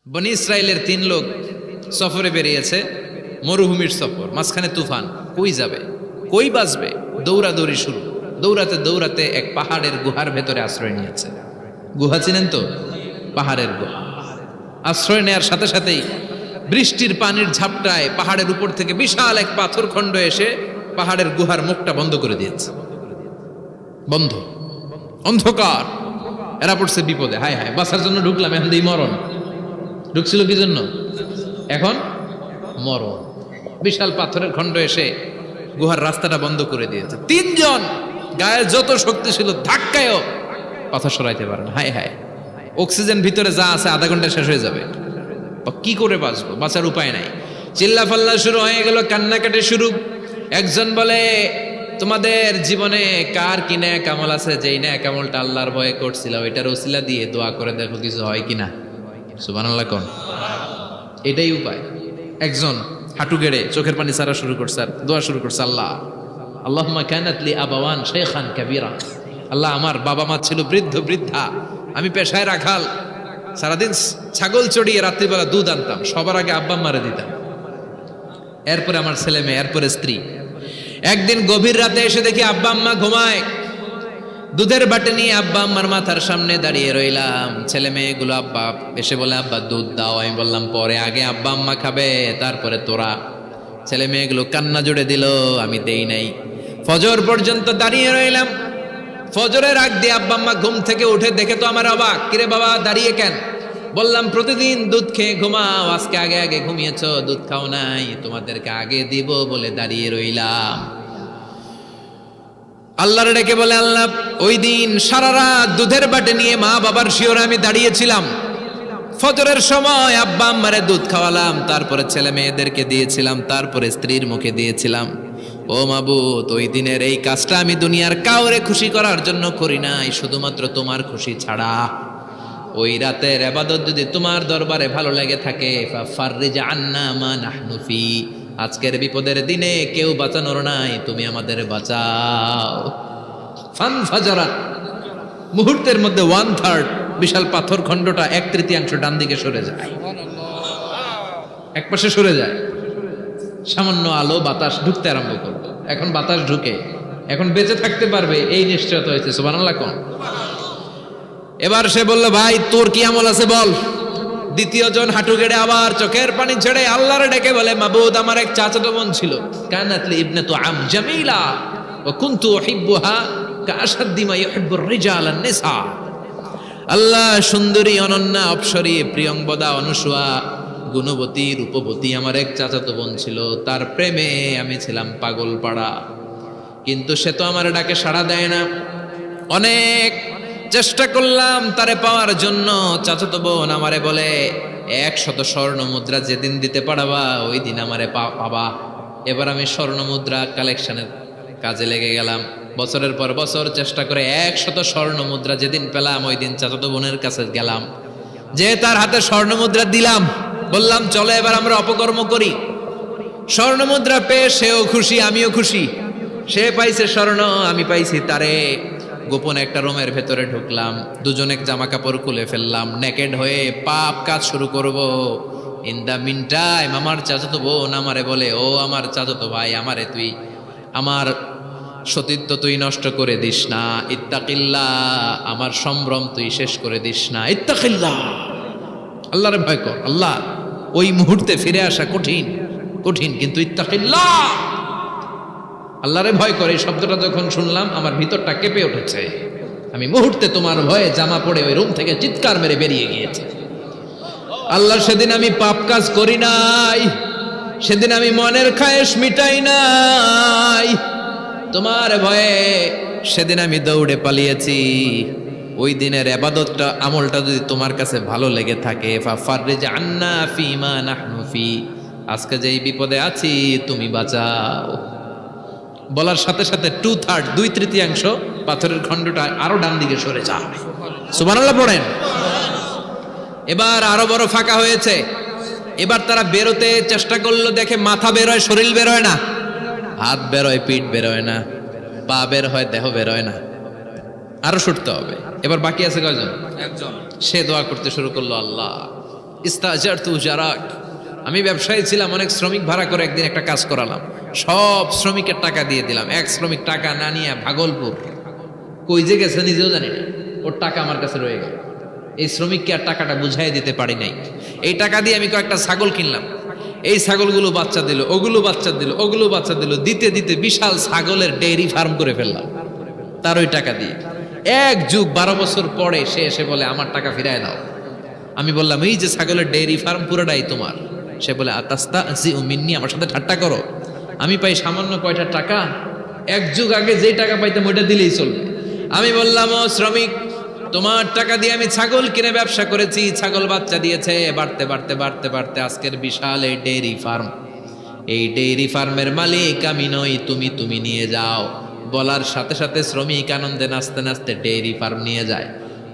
বনি ইসরায়েলের 3 লোক সফরে বেরিয়েছে, মরুভূমির সফর, মাঝখানে তুফান। কই যাবে, কই বাঁচবে, দৌড়াদৌড়ি শুরু। দৌড়াতে দৌড়াতে এক পাহাড়ের গুহার ভেতরে আশ্রয় নিয়েছে। গুহা চিনেন তো? পাহাড়ের গুহা। আশ্রয় নেওয়ার সাথে সাথেই বৃষ্টির পানির ঝাপটায় পাহাড়ের উপর থেকে বিশাল এক পাথর খণ্ড এসে পাহাড়ের গুহার মুখটা বন্ধ করে দিয়েছে। বন্ধ, অন্ধকার। এরা পড়ছে বিপদে। হায় হায়, বাঁচার জন্য ঢুকলাম, এখন দিই মরণ। ঢুকছিল কি জন্য? এখন মরণ। বিশাল পাথরের খণ্ড এসে গুহার রাস্তাটা বন্ধ করে দিয়েছে। 3 জন গায়ের যত শক্তি ছিল ধাক্কায়ও পাথর সরাইতে পারে না। হায় হায়, অক্সিজেন ভিতরে যা আছে আধা ঘন্টা শেষ হয়ে যাবে। কি করে বাঁচবো? বাঁচার উপায় নাই। চিল্লা ফাল্লা শুরু হয়ে গেল, কান্নাকাটি শুরু। একজন বলে, তোমাদের জীবনে কার কি ন্যাক আমল আছে, যেই ন্যাক আমলটা আল্লাহর ভয়ে করছিল ওইটার ওসিলা দিয়ে দোয়া করে দেখো কিছু হয় কিনা। সুবহানাল্লাহ কোন? এটাই উপায়। একজন হাঁটু গেড়ে চোখের পানি ছাড়া শুরু করছে আর দোয়া শুরু করছে, আল্লাহ আল্লাহুম্মা কানাত লি আবাওয়ান শাইখান কাবীরা। আল্লাহ, আমার বাবা মা ছিল বৃদ্ধ বৃদ্ধা, আমি পেশায় রাখাল, সারাদিন ছাগল চড়িয়ে রাত্রিবেলা দুধ আনতাম, সবার আগে আব্বা মারে দিতাম, এরপরে আমার ছেলে মেয়ে, এরপরে স্ত্রী। একদিন গভীর রাতে এসে দেখি আব্বা আম্মা ঘুমায়। দুধের বাটি নিয়ে আব্বা আম্মার মাথার সামনে দাঁড়িয়ে রইলাম। ছেলে মেয়েগুলো আব্বা এসে বলে, আব্বা দুধ দাও। আমি বললাম পরে, আগে আব্বা আম্মা খাবে, তারপরে তোরা। ছেলে মেয়েগুলো কান্না জুড়ে দিল, আমি দেই নাই। ফজর পর্যন্ত দাঁড়িয়ে রইলাম। ফজরের আগ দিয়ে আব্বা আম্মা ঘুম থেকে উঠে দেখে তো আমার অবাক, কিরে বাবা দাঁড়িয়ে কেন? বললাম, প্রতিদিন দুধ খেয়ে ঘুমাও, আজকে আগে আগে ঘুমিয়েছো, দুধ খাও নাই, তোমাদেরকে আগে দিব বলে দাঁড়িয়ে রইলাম। আল্লাহর ডেকে বলে, আল্লাহ, ওই দিন সারা রাত দুধের বাটি নিয়ে মা বাবার শিওরে আমি দাঁড়িয়েছিলাম। ফজরের সময় আব্বা আম্মারে দুধ খাওয়ালাম, তারপরে ছেলে মেয়েদেরকে দিয়েছিলাম, তারপরে স্ত্রীর মুখে দিয়েছিলাম। ও মাবুদ, ওই দিনের এই কাজটা আমি দুনিয়ার কাউরে খুশি করার জন্য করি নাই, শুধুমাত্র তোমার খুশি ছাড়া। ওই রাতের ইবাদত যদি তোমার দরবারে ভালো লেগে থাকে, ফাফাররিজ আন্না মা নাহনু ফি, আজকের বিপদের দিনে কেউ বাঁচানোর নাই, তুমি আমাদের বাঁচাও। ফানফাজারাত, মুহূর্তের মধ্যে 1/3 বিশাল পাথর খণ্ডটা 1/3 ডান দিকে সরে যায়, এক পাশে সরে যায়। সামান্য আলো বাতাস ঢুকতে আরম্ভ করবে। এখন বাতাস ঢুকে, এখন বেঁচে থাকতে পারবে এই নিশ্চয়তা হয়েছে। সুবহানাল্লাহ কোন? এবার সে বলল, ভাই তোর কি আমল আছে বল। দ্বিতীয় জন হাঁটু গেড়ে আবার চোখের পানি ছেড়ে আল্লাহর ডেকে বলে, মাবুদ, আমার এক চাচাতো বোন ছিল, কানাত লি ইবনাতু আম জামিলা ওয়া কুনতু উহিব্বুহা কাআশাদ্দি মা ইউহিব্বুর রিজাল আন-নিসা। আল্লাহ, সুন্দরী, অনন্যা, অপ্সরী, প্রিয়ংবদা, অনুসুয়া, গুণবতী, রূপবতী আমার এক চাচাতো বোন ছিল, তার প্রেমে আমি ছিলাম পাগল পাড়া। কিন্তু সে তো আমার ডাকে সাড়া দেয় না। অনেক চেষ্টা করলাম তারে পাওয়ার জন্য। চাচাতো বোন আমারে বলে, 100 স্বর্ণ মুদ্রা যেদিন দিতে পারবা ওই দিন আমারে পাবা। এবার আমি স্বর্ণ মুদ্রা কালেকশনের কাজে লেগে গেলাম। বছরের পর বছর চেষ্টা করে 100 স্বর্ণ মুদ্রা যেদিন পেলাম ওই দিন চাচাতো বোনের কাছে গেলাম, যে তার হাতে স্বর্ণ মুদ্রা দিলাম, বললাম চলো এবার আমরা অপকর্ম করি। স্বর্ণ মুদ্রা পেয়ে সেও খুশি, আমিও খুশি। সে পাইছে স্বর্ণ, আমি পাইছি তারে। গোপন একটা রুমের ভেতরে ঢুকলাম, দুজনে জামা কাপড় খুলে ফেললাম, নেকেড হয়ে পাপ কাজ শুরু করব। ইন দা মিন টাইম আমার চাচাতো বোন আমারে বলে, ও আমার চাচাতো ভাই, আমারে তুই, আমার সতীত্ব তুই নষ্ট করে দিস না, ইত্তাকিল্লাহ, আমার সম্ভ্রম তুই শেষ করে দিস না, ইত্তাকিল্লাহ, আল্লাহরে ভয় কর। আল্লাহ, ওই মুহূর্তে ফিরে আসা কঠিন কঠিন, কিন্তু ইত্তাকিল্লাহ, আল্লাহরে ভয় করে, এই শব্দটা যখন শুনলাম আমার ভিতরটা কেঁপে উঠেছে। আমি মুহূর্তে তোমার ভয়ে জামা পড়ে ওই রুম থেকে চিৎকার মেরে বেরিয়ে গিয়েছে। আল্লাহ, সেদিন আমি পাপ কাজ করি নাই, সেদিন আমি মনের খায়েশ মিটাই নাই, তোমার ভয়ে সেদিন আমি দৌড়ে পালিয়েছি। ওই দিনের ইবাদতটা, আমলটা যদি তোমার কাছে ভালো লেগে থাকে, ফাফাররিজ আন্না ফিমা নাহনু ফি, আজকে যেই বিপদে আছি তুমি বাঁচাও। বলার সাথে সাথে 2/3 2/3 পাথরের খণ্ডটা আরো ডান দিকে সরে যায়। সুবহানাল্লাহ পড়েন। এবার আরো বড় ফাঁকা হয়েছে। এবার তারা বেরোতে চেষ্টা করলো, দেখে মাথা বেরোয়, শরীর বেরোয় না, হাত বেরোয়, পিঠ বেরোয় না, পা বের হয়, দেহ বেরোয় না, আরো ছুটতে হবে। এবার বাকি আছে কয়জন? একজন। সে দোয়া করতে শুরু করলো, আল্লাহ ইস্তাজারতু উজারাক, আমি ব্যবসায়ী ছিলাম, অনেক শ্রমিক ভাড়া করে একদিন একটা কাজ করালাম, সব শ্রমিকের টাকা দিয়ে দিলাম। এক শ্রমিক টাকা না নিয়ে ভাগলপুর কই যে গেছে নিজেও জানি না, ওর টাকা আমার কাছে রয়ে গেল। এই শ্রমিককে আর টাকাটা বুঝাই দিতে পারি নাই। এই টাকা দিয়ে আমি কয়েকটা ছাগল কিনলাম, এই ছাগলগুলো বাচ্চা দিল, ওগুলো বাচ্চা দিল, ওগুলো বাচ্চা দিল, দিতে দিতে বিশাল ছাগলের ডেইরি ফার্ম করে ফেললাম তার ওই টাকা দিয়ে। এক যুগ 12 বছর পরে সে এসে বলে আমার টাকা ফিরায় দাও। আমি বললাম এই যে ছাগলের ডেইরি ফার্ম পুরোটাই তোমার। সে বলে আতাস্তা জি মিন্নি, আমার সাথে ঠাট্টা করো? আমি পাই সামান্য কয়টা টাকা, এক যুগ আগে যেই টাকা পাইতাম ওইটা দিলেই চলবে। আমি বললাম ও শ্রমিক, তোমার টাকা দিয়ে আমি ছাগল কিনে ব্যবসা করেছি, ছাগল বাচ্চা দিয়েছে, বাড়তে বাড়তে বাড়তে বাড়তে আজকের বিশাল এই ডেইরি ফার্ম। এই ডেইরি ফার্মের মালিক আমি নই, তুমি নিয়ে যাও। বলার সাথে সাথে শ্রমিক আনন্দে নাচতে নাচতে ডেইরি ফার্ম নিয়ে যায়।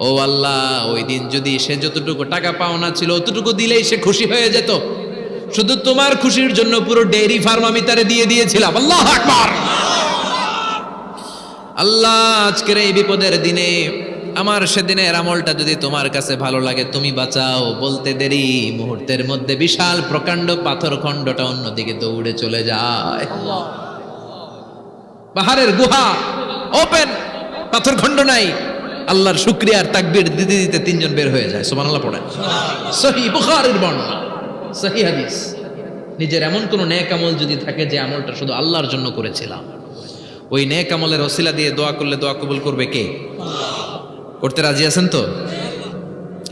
ও আল্লাহ, ওই দিন যদি সে যতটুকু টাকা পাওনা ছিল অতটুকু দিলেই সে খুশি হয়ে যেত। শুধু তোমার খুশির জন্য পুরো ডেইরি ফার্ম আমি তারে দিয়ে দিয়েছিলাম। আল্লাহু আকবার। আল্লাহ, আজকের এই বিপদের দিনে আমার সেদিনের আমলটা যদি তোমার কাছে ভালো লাগে তুমি বাঁচাও। বলতে দেরি, মুহূর্তের মধ্যে বিশাল প্রকাণ্ড পাথর খণ্ডটা অন্যদিকে দৌড়ে চলে যায়। পাহাড়ের গুহা ওপেন, পাথর খণ্ড নাই। আল্লাহর শুকরিয়ার তাকবীর দিতে দিতে 3 জন বের হয়ে যায়। সুবহানাল্লাহ পড়েন। সহিহ বুখারীর বর্ণনা, সহিহ হাদিস। নিজের এমন কোন নেক আমল যদি থাকে যে আমলটা শুধু আল্লাহর জন্য করেছিলাম, ওই নেক আমলের ওসিলা দিয়ে দোয়া করলে দোয়া কবুল করবে কে? করতে রাজি আছেন তো?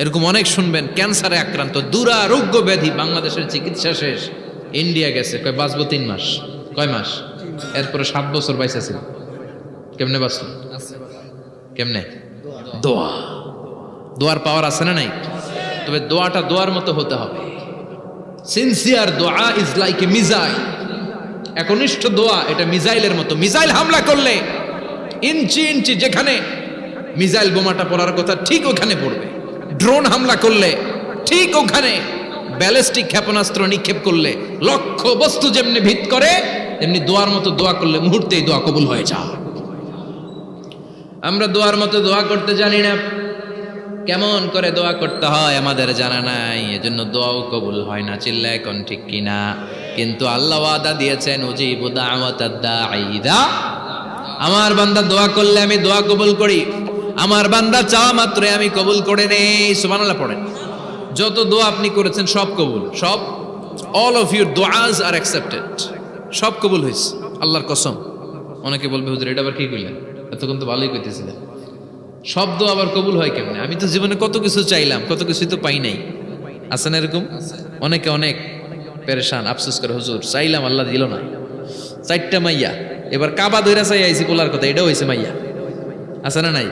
এরকম অনেক শুনবেন ক্যান্সারে আক্রান্ত, দুরারোগ্য ব্যাধি, বাংলাদেশের চিকিৎসা শেষ, ইন্ডিয়া গেছে, কয় বাঁচবো 3 মাস। কয় মাস? এরপরে 7 বছর বাইসা ছিল। কেমনে বাঁচল? কেমনে? দোয়া। দোয়ার পাওয়ার আছে না নাই? তবে দোয়াটা দোয়ার মতো হতে হবে। সিনসিয়ার দোয়া ইজ লাইক এ মিসাইল। একনিষ্ঠ দোয়া এটা মিসাইলের মতো। মিসাইল হামলা করলে ইঞ্চি ইঞ্চি যেখানে মিসাইল বোমাটা পড়ার কথা ঠিক ওখানে পড়বে। ড্রোন হামলা করলে ঠিক ওখানে, ব্যালিস্টিক ক্ষেপণাস্ত্র নিক্ষেপ করলে লক্ষ্য বস্তু যেমনি ভিত করে, তেমনি দোয়ার মতো দোয়া করলে মুহূর্তেই দোয়া কবুল হয়ে যায়। আমরা দোয়ার মতো দোয়া করতে জানি না, কেমন করে দোয়া করতে হয় আমাদের জানা নাই, এজন্য দোয়াও কবুল হয় না। চিল্লায় এখন ঠিক কিনা? কিন্তু আল্লাহ ওয়াদা দিয়েছেন উজিবু দাওয়াতাদ দাঈ ইযা, আমার বান্দা দোয়া করলে আমি দোয়া কবুল করি, আমার বান্দা চাওয়া মাত্রই আমি কবুল করে নেই। সুবহানাল্লাহ পড়েন। যত দোয়া আপনি করেছেন সব কবুল, সব, অল অফ ইউর দোয়াজ আর অ্যাকসেপ্টেড, সব কবুল হয়েছে আল্লাহর কসম। অনেকে বলবে হুজুর এটা আবার কি কইলেন, এতক্ষণ তো ভালোই কইতেছিলেন, সব দোয়া আবার কবুল হয় কেমনে? আমি তো জীবনে কত কিছু চাইলাম, কত কিছুই তো পাই নাই। আছে না এরকম? অনেকে অনেক পেরেশান, আফসোস করে হুজুর চাইলাম আল্লাহ দিল না। 4টা মাইয়া, এবার কাবা ধইরা চাই আইছি পোলার কথা, এটাও হয়েছে মাইয়া। আছে না নাই?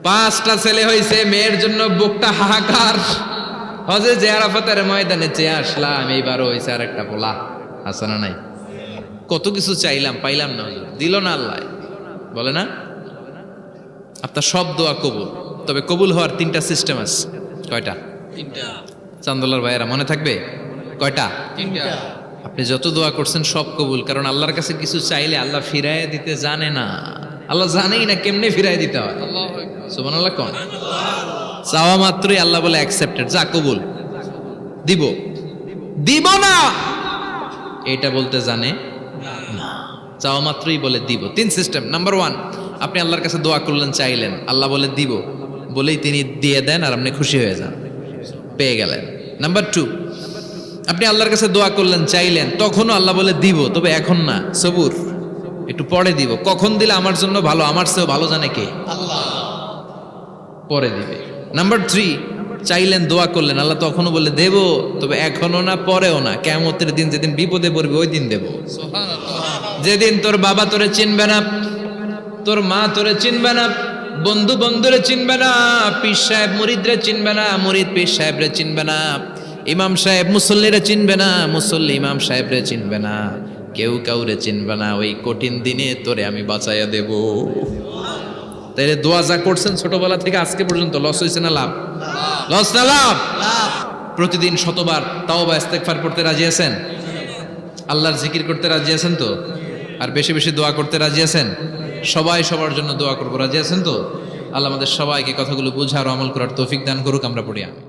5টা ছেলে হয়েছে, মেয়ের জন্য বুকটা হাহাকার। হজে যে আরাফাতের ময়দানে চেয়ে আসলাম, এইবারও হয়েছে আর একটা পোলা। আছে না নাই? কত কিছু চাইলাম, পাইলাম না, হুজুর দিল না আল্লাহ। বলে না আপনার সব দোয়া কবুল, তবে কবুল হওয়ার 3টা সিস্টেম আছে। কয়টা? 3টা। চান্দোলার ভাইয়েরা মনে থাকবে? কয়টা? 3টা। আপনি যত দোয়া করছেন সব কবুল, কারণ আল্লাহর কাছে কিছু চাইলে আল্লাহ ফিরায় দিতে জানে না। আল্লাহ জানেই না কেমনে ফিরায় দিতে হয়। সুবহানাল্লাহ কোন? চাওয়া মাত্রই আল্লাহ বলে অ্যাকসেপ্টেড, যা কবুল, দিব দিব না এটা বলতে জানে না, চাওয়া মাত্রই বলে দিব। 3 সিস্টেম। নাম্বার 1, আপনি আল্লাহর কাছে দোয়া করলেন, চাইলেন, আল্লাহ বলে দিব, বলেই তিনি দিয়ে দেন আর আপনি খুশি হয়ে যান, পেয়ে গেলেন। নাম্বার 2, আপনি আল্লাহর কাছে দোয়া করলেন, চাইলেন, তখনও আল্লাহ বলে দিব, তবে এখন না, সবুর, একটু পরে দিব। কখন দিলে আমার জন্য ভালো, আমার চেয়েও ভালো জানে কে? আল্লাহ, পরে দিবে। নাম্বার 3, চাইলেন, দোয়া করলেন, আল্লাহ তখনও বলে দেব, তবে এখনো না, পরেও না, কিয়ামতের দিন যেদিন বিপদে পড়বে ওই দিন দেব। যেদিন তোর বাবা তোরে চিনবে না, তোর মা তোরে চিনবে না, বন্ধু বন্ধুরে চিনবে না, পীর সাহেব মুরিদরে চিনবে না, মুরিদ পীর সাহেবরে চিনবে না, ইমাম সাহেব মুসল্লিরে চিনবে না, মুসল্লি ইমাম সাহেবরে চিনবে না, কেউ কাউরে চিনবে না। ওই কঠিন দিনে তোরে আমি বাঁচাইয়া দেব। তাইলে দোয়া যা করছেন ছোটবেলা থেকে আজকে পর্যন্ত, লস হয়েছে না লাভ? লস না লাভ? প্রতিদিন শতবার তাওবা ইস্তেগফার পড়তে রাজি আছেন? আল্লাহর জিকির করতে রাজি আছেন তো? আর বেশি বেশি দোয়া করতে রাজি আছেন? সবাই সবার জন্য দোয়া করবো, রাজি আছেন তো? আল্লাহ আমাদের সবাইকে কথাগুলো বুঝার ও আমল করার তৌফিক দান করুক। আমরা পড়ি আমিন।